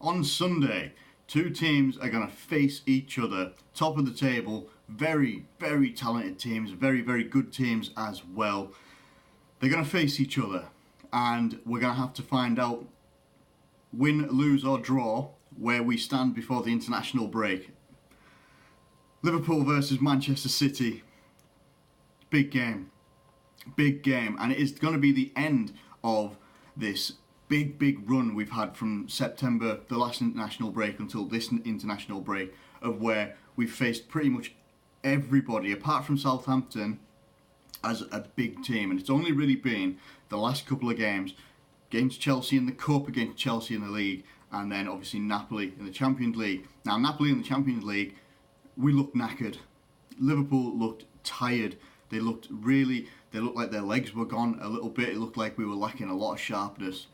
on Sunday, two teams are going to face each other. Top of the table, very, very talented teams, very, very good teams as well. They're going to face each other, and we're going to have to find out, win, lose or draw, where we stand before the international break. Liverpool versus Manchester City. Big game. Big game. And it is going to be the end of this big run we've had from September, the last international break, until this international break, of where we've faced pretty much everybody, apart from Southampton, as a big team. And it's only really been the last couple of games against Chelsea in the Cup, against Chelsea in the League, and then obviously Napoli in the Champions League. Now, Napoli in the Champions League, we looked knackered. Liverpool looked tired. They looked like their legs were gone a little bit. It looked like we were lacking a lot of sharpness.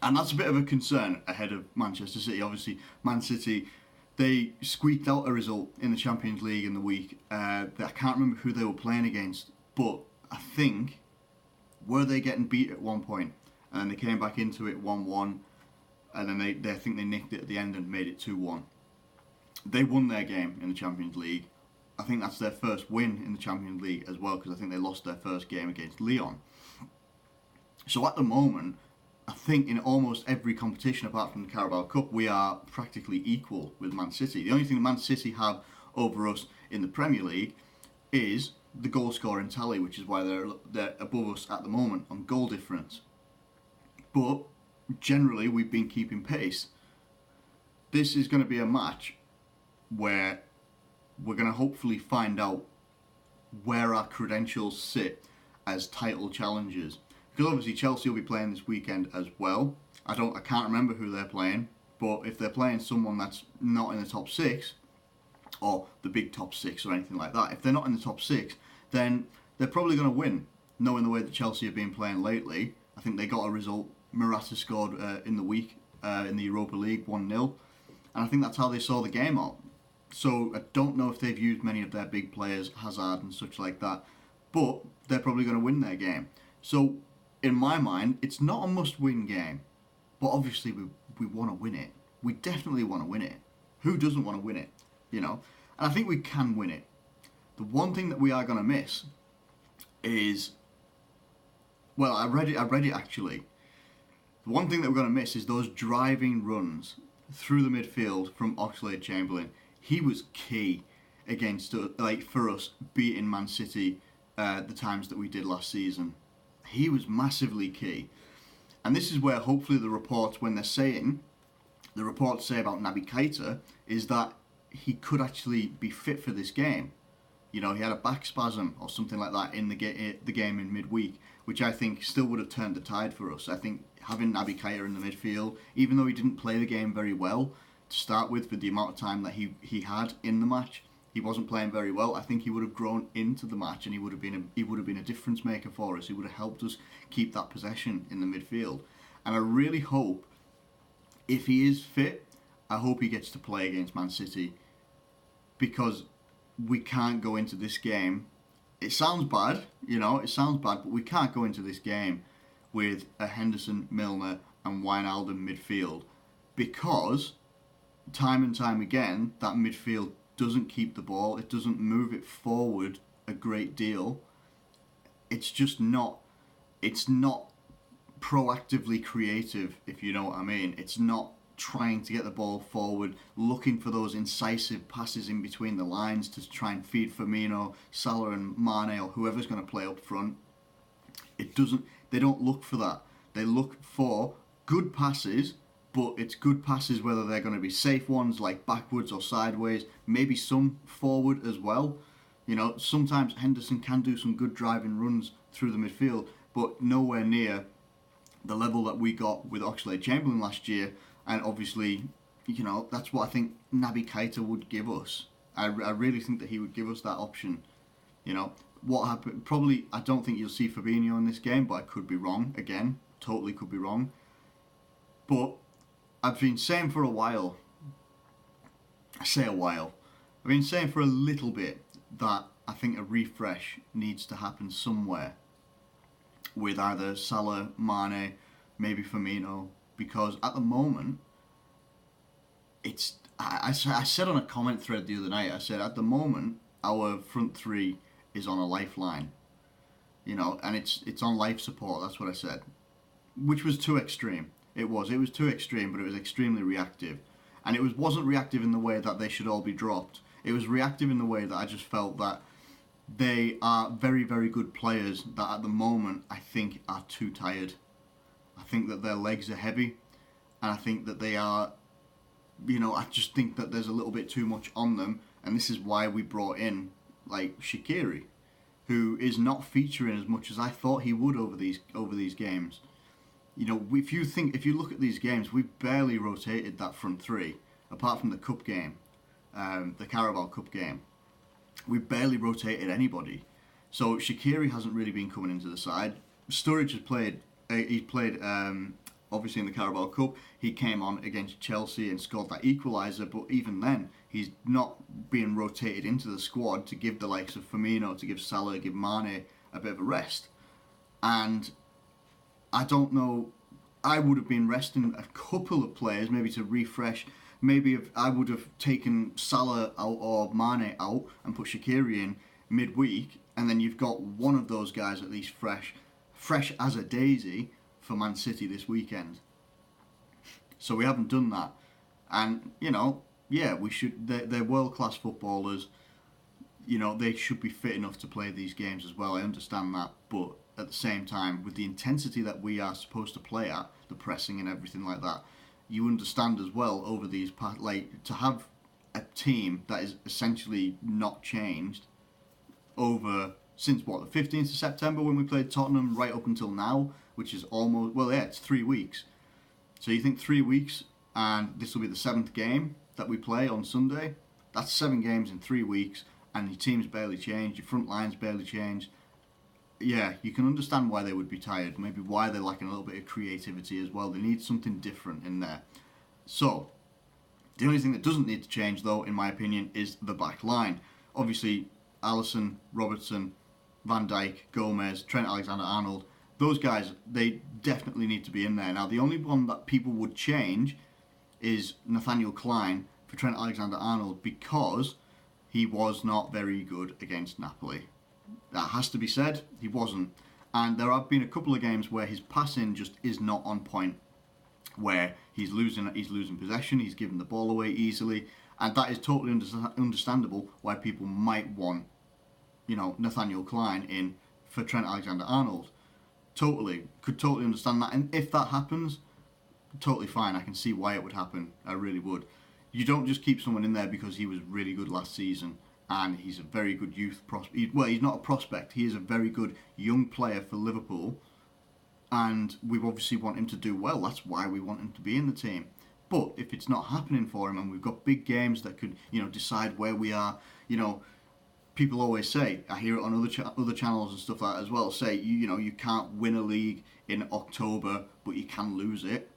And that's a bit of a concern ahead of Manchester City. Obviously, Man City, they squeaked out a result in the Champions League in the week. I can't remember who they were playing against, but I think, were they getting beat at one point? And then they came back into it 1-1, and then I think they nicked it at the end and made it 2-1. They won their game in the Champions League. I think that's their first win in the Champions League as well, because I think they lost their first game against Lyon. So at the moment, I think in almost every competition apart from the Carabao Cup, we are practically equal with Man City. The only thing Man City have over us in the Premier League is the goal scoring tally, which is why they're above us at the moment on goal difference. But generally, we've been keeping pace. This is going to be a match where we're going to hopefully find out where our credentials sit as title challengers. Because obviously Chelsea will be playing this weekend as well. I can't remember who they're playing, but if they're playing someone that's not in the top six, or the big top six or anything like that, if they're not in the top six, then they're probably going to win, knowing the way that Chelsea have been playing lately. I think they got a result. Morata scored in the week in the Europa League, 1-0. And I think that's how they saw the game out. So I don't know if they've used many of their big players, Hazard and such like that, but they're probably going to win their game. So in my mind, it's not a must-win game, but obviously we want to win it. We definitely want to win it. Who doesn't want to win it? You know, and I think we can win it. The one thing that we are going to miss is, well, I read it actually. The one thing that we're going to miss is those driving runs through the midfield from Oxlade-Chamberlain. He was key against, for us beating Man City the times that we did last season. He was massively key. And this is where hopefully the reports say about Naby Keita, is that he could actually be fit for this game. You know, he had a back spasm or something like that in the game in midweek, which I think still would have turned the tide for us. I think having Naby Keita in the midfield, even though he didn't play the game very well to start with, for the amount of time that he had in the match, he wasn't playing very well. I think he would have grown into the match, and he would have been a difference maker for us. He would have helped us keep that possession in the midfield. And I really hope, if he is fit, I hope he gets to play against Man City, because we can't go into this game. It sounds bad, but we can't go into this game with a Henderson, Milner and Wijnaldum midfield, because time and time again that midfield doesn't keep the ball, it doesn't move it forward a great deal. It's not proactively creative, if you know what I mean. It's not trying to get the ball forward, looking for those incisive passes in between the lines to try and feed Firmino, Salah and Mane, or whoever's going to play up front. They don't look for that. They look for good passes, but it's good passes whether they're going to be safe ones like backwards or sideways, maybe some forward as well. You know, sometimes Henderson can do some good driving runs through the midfield, but nowhere near the level that we got with Oxlade-Chamberlain last year. And obviously, you know, that's what I think Naby Keita would give us. I really think that he would give us that option. You know, what happened? Probably, I don't think you'll see Fabinho in this game, but I could be wrong. Again, totally could be wrong. But I've been saying for a while, I've been saying for a little bit that I think a refresh needs to happen somewhere with either Salah, Mane, maybe Firmino, because at the moment I said on a comment thread the other night, I said at the moment our front three is on a lifeline, and it's on life support. That's what I said, which was too extreme. It was too extreme, but it was extremely reactive, and it wasn't reactive in the way that they should all be dropped. It was reactive in the way that I just felt that they are very, very good players that at the moment I think are too tired. I think that their legs are heavy, and I think that they are, I just think that there's a little bit too much on them, and this is why we brought in like Shaqiri, who is not featuring as much as I thought he would over these games. If you look at these games, we barely rotated that front three, apart from the cup game, the Carabao Cup game. We barely rotated anybody. So Shaqiri hasn't really been coming into the side. Sturridge has played. He played obviously in the Carabao Cup. He came on against Chelsea and scored that equaliser. But even then, he's not being rotated into the squad to give the likes of Firmino, to give Salah, give Mane a bit of a rest. And I don't know. I would have been resting a couple of players, maybe to refresh. Maybe if I would have taken Salah out or Mane out and put Shaqiri in midweek, and then you've got one of those guys at least fresh as a daisy for Man City this weekend. So we haven't done that, and we should. They're world-class footballers. They should be fit enough to play these games as well. I understand that, but at the same time, with the intensity that we are supposed to play at, the pressing and everything like that, you understand as well over these to have a team that is essentially not changed over since the 15th of September when we played Tottenham right up until now, which is almost it's 3 weeks. So you think 3 weeks, and this will be the 7th game that we play on Sunday. That's 7 games in 3 weeks, and your team's barely changed, your front line's barely changed. Yeah, you can understand why they would be tired, maybe why they're lacking a little bit of creativity as well. They need something different in there. So, the only thing that doesn't need to change, though, in my opinion, is the back line. Obviously, Alisson, Robertson, Van Dijk, Gomez, Trent Alexander-Arnold, those guys, they definitely need to be in there. Now, the only one that people would change is Nathaniel Klein for Trent Alexander-Arnold because he was not very good against Napoli. That has to be said, he wasn't. And there have been a couple of games where his passing just is not on point, where he's losing possession, he's giving the ball away easily, and that is totally understandable why people might want, Nathaniel Klein in for Trent Alexander-Arnold. Could totally understand that, and if that happens, totally fine. I can see why it would happen. I really would. You don't just keep someone in there because he was really good last season. And he's a very good youth prospect. Well, he's not a prospect. He is a very good young player for Liverpool. And we obviously want him to do well. That's why we want him to be in the team. But if it's not happening for him, and we've got big games that could, decide where we are, people always say, I hear it on other channels and stuff like that as well, say, you can't win a league in October, but you can lose it.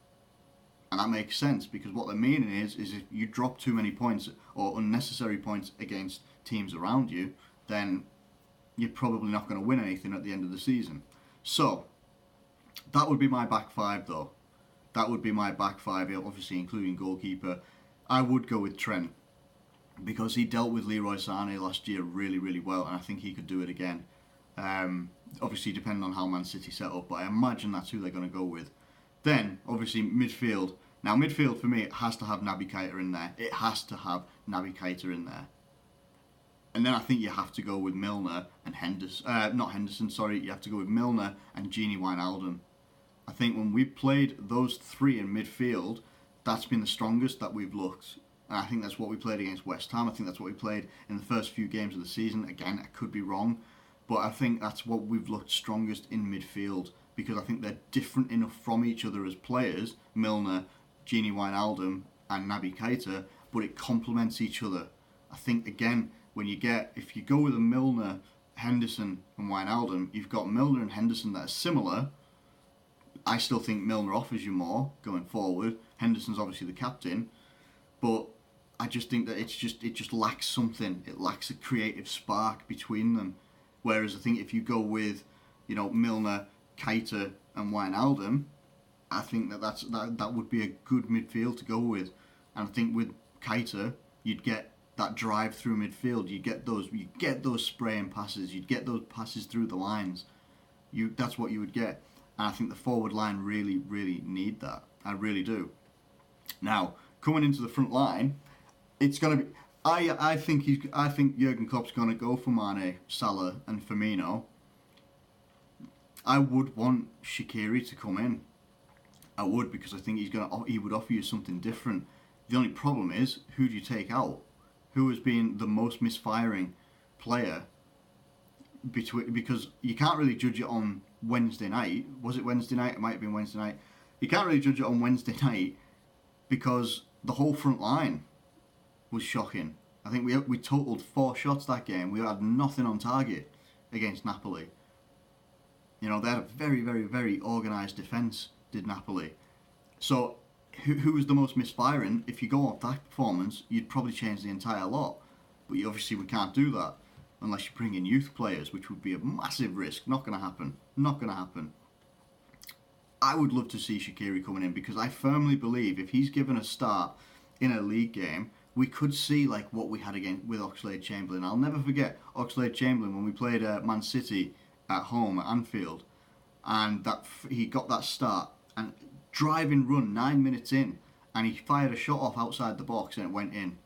And that makes sense, because what they're meaning is if you drop too many points or unnecessary points against teams around you, then you're probably not going to win anything at the end of the season. So, that would be my back five though. That would be my back five, obviously including goalkeeper. I would go with Trent, because he dealt with Leroy Sané last year really, really well, and I think he could do it again. Obviously depending on how Man City set up, but I imagine that's who they're going to go with. Then, obviously, midfield. Now, midfield for me, it has to have Naby Keita in there. It has to have Naby Keita in there. And then I think you have to go with Milner and Henderson. You have to go with Milner and Gini Wijnaldum. I think when we played those three in midfield, that's been the strongest that we've looked. And I think that's what we played against West Ham. I think that's what we played in the first few games of the season. Again, I could be wrong. But I think that's what we've looked strongest in midfield, because I think they're different enough from each other as players, Milner, Gini Wijnaldum and Naby Keita, but it complements each other. I think, again, if you go with a Milner, Henderson and Wijnaldum, you've got Milner and Henderson that are similar. I still think Milner offers you more going forward. Henderson's obviously the captain, but I just think that it just lacks something. It lacks a creative spark between them. Whereas I think if you go with, Milner, Keita and Wijnaldum, I think that would be a good midfield to go with. And I think with Keita, you'd get that drive through midfield. You get those spraying passes. You'd get those passes through the lines. That's what you would get. And I think the forward line really, really need that. I really do. Now, coming into the front line, it's going to be. I think Jurgen Klopp's going to go for Mane, Salah, and Firmino. I would want Shaqiri to come in. I would, because I think he would offer you something different. The only problem is, who do you take out? Who has been the most misfiring player? Because you can't really judge it on Wednesday night. Was it Wednesday night? It might have been Wednesday night. You can't really judge it on Wednesday night because the whole front line was shocking. I think we totaled 4 shots that game. We had nothing on target against Napoli. You know, they had a very, very, very organised defence, did Napoli. So, who was the most misfiring? If you go off that performance, you'd probably change the entire lot. But obviously we can't do that unless you bring in youth players, which would be a massive risk. Not going to happen. Not going to happen. I would love to see Shaqiri coming in, because I firmly believe if he's given a start in a league game, we could see like what we had again with Oxlade-Chamberlain. I'll never forget Oxlade-Chamberlain when we played Man City at home at Anfield, and he got that start and driving run 9 minutes in, and he fired a shot off outside the box and it went in.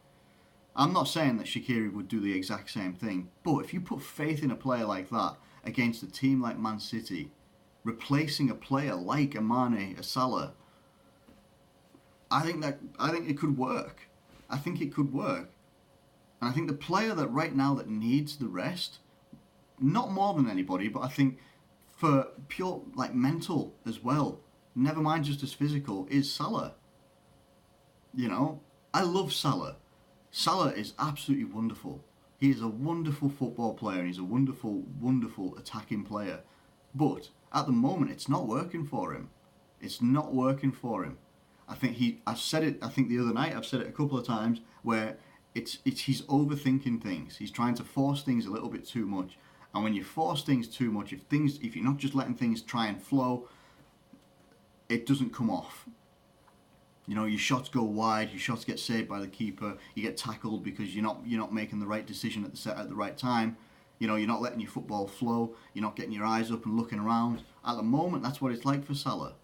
I'm not saying that Shaqiri would do the exact same thing, but if you put faith in a player like that against a team like Man City, replacing a player like a Mane, a Salah, I think it could work. I think it could work. And I think the player that right now that needs the rest, not more than anybody, but I think for pure like mental as well, never mind just as physical, is Salah. You know, I love Salah. Salah is absolutely wonderful. He is a wonderful football player and he's a wonderful, wonderful attacking player. But at the moment, it's not working for him. It's not working for him. I've said it, I think the other night, I've said it a couple of times, where he's overthinking things. He's trying to force things a little bit too much. And when you force things too much, if you're not just letting things try and flow, it doesn't come off. You know, your shots go wide, your shots get saved by the keeper, you get tackled because you're not making the right decision at the right time. You know, you're not letting your football flow, you're not getting your eyes up and looking around. At the moment, that's what it's like for Salah.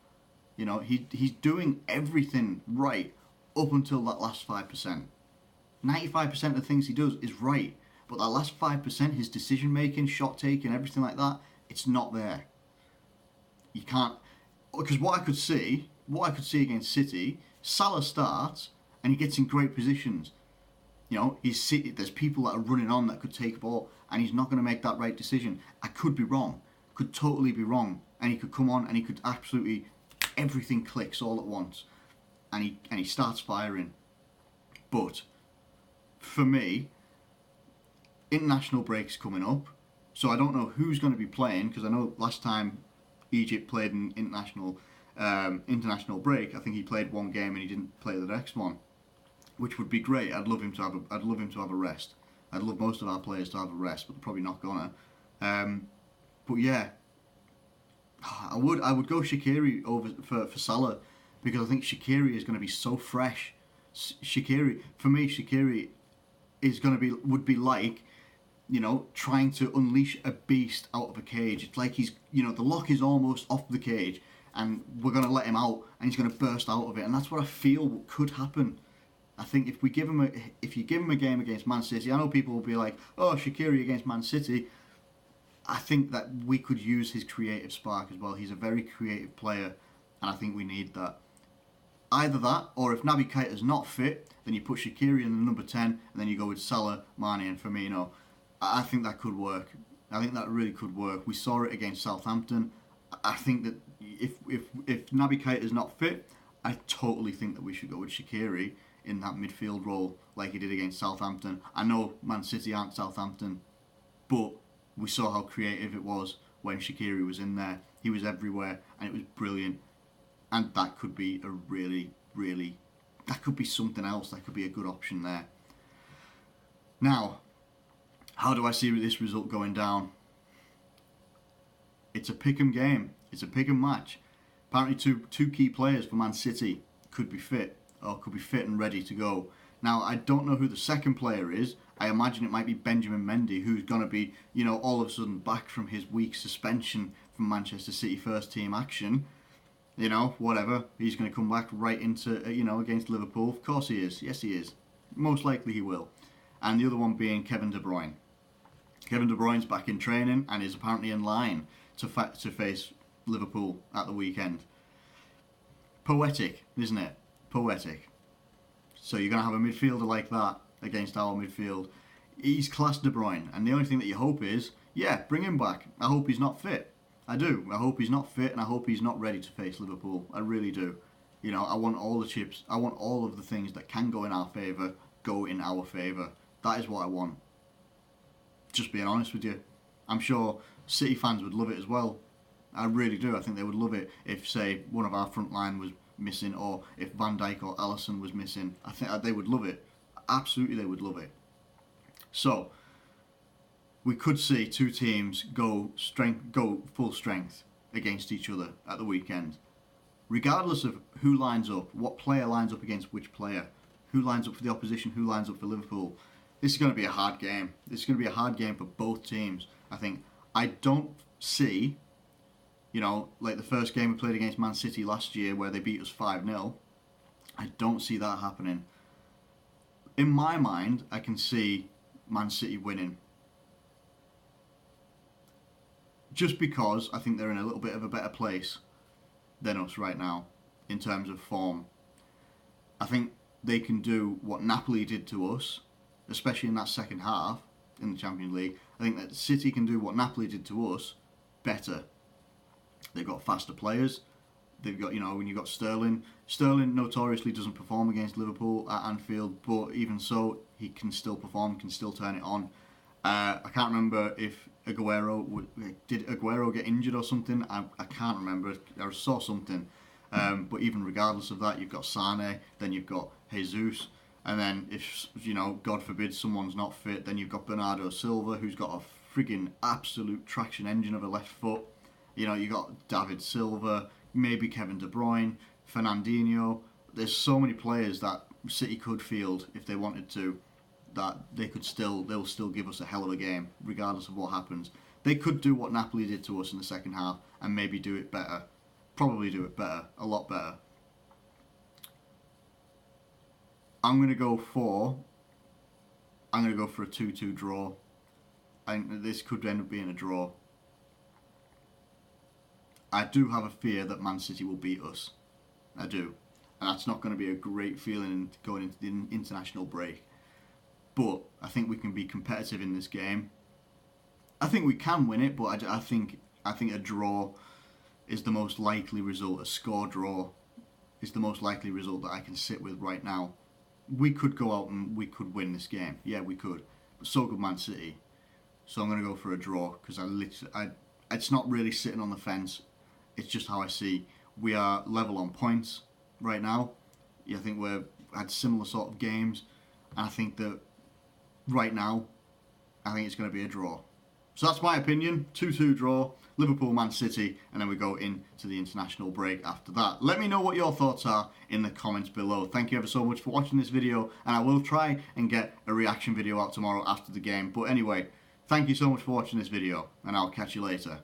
You know, he's doing everything right up until that last 5%. 95% of the things he does is right, but that last 5%, his decision making, shot taking, everything like that, it's not there. You can't, because what I could see against City, Salah starts and he gets in great positions. You know, there's people that are running on that could take a ball, and he's not going to make that right decision. I could be wrong, could totally be wrong, and he could come on and he could absolutely, everything clicks all at once, and he starts firing. But for me, international break's coming up, so I don't know who's going to be playing, because I know last time Egypt played an international break, I think he played one game and he didn't play the next one, which would be great. I'd love him to have a rest. I'd love most of our players to have a rest, but they're probably not gonna. But yeah, I would go Shaqiri over for Salah, because I think Shaqiri is going to be so fresh. Shaqiri would be like, you know, trying to unleash a beast out of a cage. It's like he's, you know, the lock is almost off the cage, and we're going to let him out, and he's going to burst out of it, and that's what I feel could happen. I think if you give him a game against Man City, I know people will be like, oh, Shaqiri against Man City. I think that we could use his creative spark as well. He's a very creative player, and I think we need that. Either that, or if Naby Keita's not fit, then you put Shaqiri in the number 10, and then you go with Salah, Mane and Firmino. I think that could work. I think that really could work. We saw it against Southampton. I think that if Naby Keita's not fit, I totally think that we should go with Shaqiri in that midfield role like he did against Southampton. I know Man City aren't Southampton, but we saw how creative it was when Shaqiri was in there. He was everywhere, and it was brilliant. And that could be a really, really, that could be something else. That could be a good option there. Now, how do I see this result going down? It's a pick'em game. It's a pick'em match. Apparently two key players for Man City could be fit. or could be fit and ready to go. Now, I don't know who the second player is. I imagine it might be Benjamin Mendy, who's going to be, all of a sudden back from his week suspension from Manchester City first team action. Whatever. He's going to come back right into, against Liverpool. Of course he is. Yes, he is. Most likely he will. And the other one being Kevin De Bruyne. Kevin De Bruyne's back in training and is apparently in line to face Liverpool at the weekend. Poetic, isn't it? Poetic. So you're going to have a midfielder like that against our midfield. He's class De Bruyne, and the only thing that you hope is, bring him back. I hope he's not fit. I do. I hope he's not fit, and I hope he's not ready to face Liverpool. I really do. I want all the chips. I want all of the things that can go in our favour, go in our favour. That is what I want. Just being honest with you. I'm sure City fans would love it as well. I really do. I think they would love it if, say, one of our front line was missing, or if Van Dijk or Alisson was missing. I think they would love it. Absolutely, they would love it. So, we could see two teams go full strength against each other at the weekend. Regardless of who lines up, what player lines up against which player, who lines up for the opposition, who lines up for Liverpool, this is going to be a hard game. This is going to be a hard game for both teams. I don't see, like the first game we played against Man City last year where they beat us 5-0, I don't see that happening. In my mind, I can see Man City winning. Just because I think they're in a little bit of a better place than us right now in terms of form. I think they can do what Napoli did to us, especially in that second half in the Champions League. I think that City can do what Napoli did to us better. They've got faster players. They've got, when you've got Sterling. Sterling notoriously doesn't perform against Liverpool at Anfield, but even so, he can still perform, can still turn it on. I can't remember if did Aguero get injured or something? I can't remember. I saw something. But even regardless of that, you've got Sane, then you've got Jesus, and then if, God forbid someone's not fit, then you've got Bernardo Silva, who's got a frigging absolute traction engine of a left foot. You've got David Silva, maybe Kevin De Bruyne, Fernandinho. There's so many players that City could field if they wanted to, that they'll still give us a hell of a game, regardless of what happens. They could do what Napoli did to us in the second half and maybe do it better. Probably do it better, a lot better. I'm going to go for a 2-2 draw. I think this could end up being a draw. I do have a fear that Man City will beat us. I do. And that's not going to be a great feeling going into the international break. But I think we can be competitive in this game. I think we can win it, but I think a draw is the most likely result. A score draw is the most likely result that I can sit with right now. We could go out and we could win this game. Yeah, we could. But so could Man City. So I'm going to go for a draw because it's not really sitting on the fence. It's just how I see. We are level on points right now. I think we've had similar sort of games. And I think that right now, I think it's going to be a draw. So that's my opinion. 2-2 draw, Liverpool, Man City, and then we go into the international break after that. Let me know what your thoughts are in the comments below. Thank you ever so much for watching this video, and I will try and get a reaction video out tomorrow after the game. But anyway, thank you so much for watching this video, and I'll catch you later.